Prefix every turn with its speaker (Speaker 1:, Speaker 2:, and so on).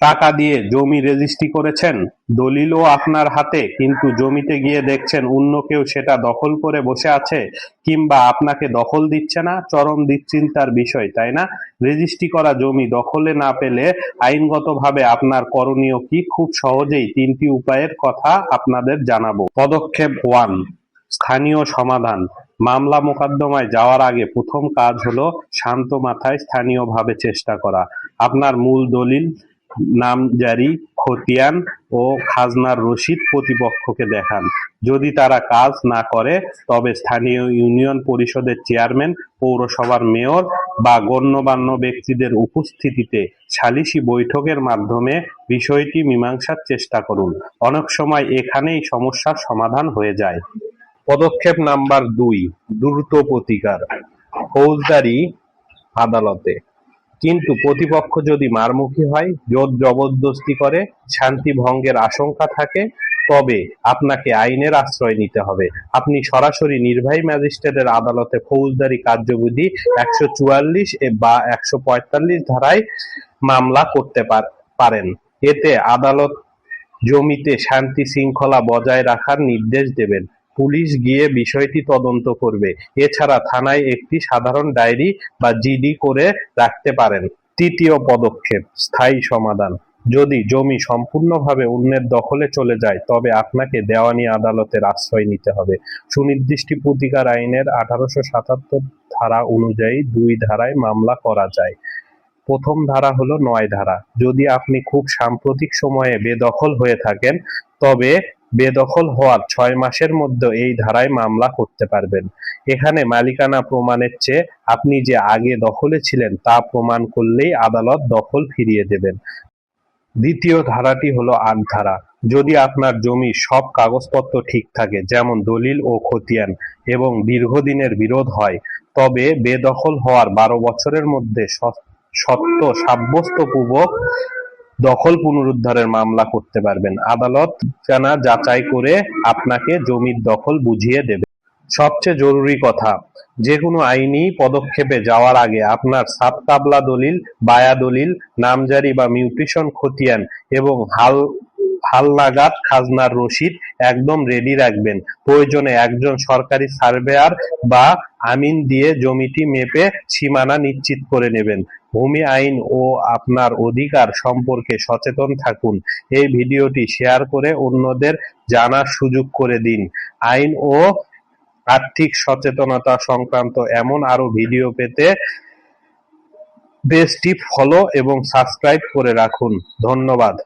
Speaker 1: টাকা দিয়ে জমি রেজিস্ট্রি করেছেন, দলিলও আপনার হাতে, কিন্তু জমিতে গিয়ে দেখছেন অন্য কেউ সেটা দখল করে বসে আছে কিংবা আপনাকে দখল দিচ্ছে না। চরম দুশ্চিন্তার বিষয়, তাই না? রেজিস্ট্রি করা জমি দখলে না পেলে আইনগতভাবে আপনার করণীয় কি? খুব সহজেই তিনটি উপায়ের কথা আপনাদের জানাবো। পদক্ষেপ 1, স্থানীয় সমাধান। মামলা মোকদ্দমায় যাওয়ার আগে প্রথম কাজ হলো শান্ত মাথায় স্থানীয়ভাবে চেষ্টা করা। আপনার মূল দলিল, নামজারি, খতিয়ান ও খাজনার রসিদ প্রতিপক্ষকে দেখান। যদি তারা কাজ না করে তবে স্থানীয় ইউনিয়ন পরিষদের চেয়ারম্যান, পৌরসভার মেয়র বা গণ্যমান্য ব্যক্তিদের উপস্থিতিতে সালিসি বৈঠকের মাধ্যমে বিষয়টি মীমাংসার চেষ্টা করুন। অনেক সময় এখানেই সমস্যার সমাধান হয়ে যায়। পদক্ষেপ নাম্বার 2, দ্রুত প্রতিকার। ফৌজদারি আদালতে। কিন্তু প্রতিপক্ষ যদি মারমুখী হয়, জোর জবরদস্তি করে, শান্তি ভঙ্গের আশঙ্কা থাকে, তবে আপনাকে আইনের আশ্রয় নিতে হবে। আপনি সরাসরি নির্বাহী ম্যাজিস্ট্রেটের আদালতে ফৌজদারি কার্যবিধি 144 বা 145 ধারায় মামলা করতে পারেন। এতে আদালত জমিতে শান্তি শৃঙ্খলা বজায় রাখার নির্দেশ দেবেন। পুলিশ গিয়ে বিষয়টি তদন্ত করবে। এছাড়া থানায় একটি সাধারণ ডায়েরি বা জিডি করে রাখতে পারেন। তৃতীয় পদক্ষেপ, স্থায়ী সমাধান। যদি জমি সম্পূর্ণভাবে অন্যের দখলে চলে যায় তবে আপনাকে দেওয়ানি আদালতের আশ্রয় নিতে হবে। সুনির্দিষ্ট প্রতিকার আইনের 1877 ধারা অনুযায়ী 2 ধারায় মামলা করা যায়। প্রথম ধারা হলো 9 ধারা। যদি আপনি খুব সাম্প্রতিক সময়ে বেদখল হয়ে থাকেন তবে বেদখল হওয়ার 6 মাসের মধ্যে এই ধারায় মামলা করতে পারবেন। এখানে মালিকানা প্রমাণের চেয়ে আপনি যে আগে দখলে ছিলেন তা প্রমাণ করলেই আদালত দখল ফিরিয়ে দেবেন। দ্বিতীয় ধারাটি হলো 8 ধারা। যদি আপনার জমির সব কাগজপত্র ঠিক থাকে, যেমন দলিল ও খতিয়ান, এবং দীর্ঘদিনের বিরোধ হয়, তবে বেদখল হওয়ার 12 বছরের মধ্যে সত্য সাব্যস্তপূর্বক দখল পুনরুদ্ধারের মামলা করতে পারবেন। আদালত জানা যাচাই করে আপনাকে জমির দখল বুঝিয়ে দেবে। সবচেয়ে জরুরি কথা, যেকোনো আইনি পদক্ষেপে যাওয়ার আগে আপনার সাবকাবলা দলিল, বায়া দলিল, নামজারি বা মিউটেশন খতিয়ান এবং হালনাগাদ খাজনার রসিদ একদম রেডি রাখবেন। প্রয়োজনে একজন সরকারি সার্ভেয়ার বা আমিন দিয়ে জমিটি মেপে সীমানা নিশ্চিত করে নেবেন। ভূমি আইন ও আপনার অধিকার সম্পর্কে সচেতন থাকুন। এই ভিডিওটি শেয়ার করে অন্যদের জানার সুযোগ করে দিন। আইন ও আর্থিক সচেতনতা সংক্রান্ত এমন আরো ভিডিও পেতে পেজটি ফলো এবং সাবস্ক্রাইব করে রাখুন। ধন্যবাদ।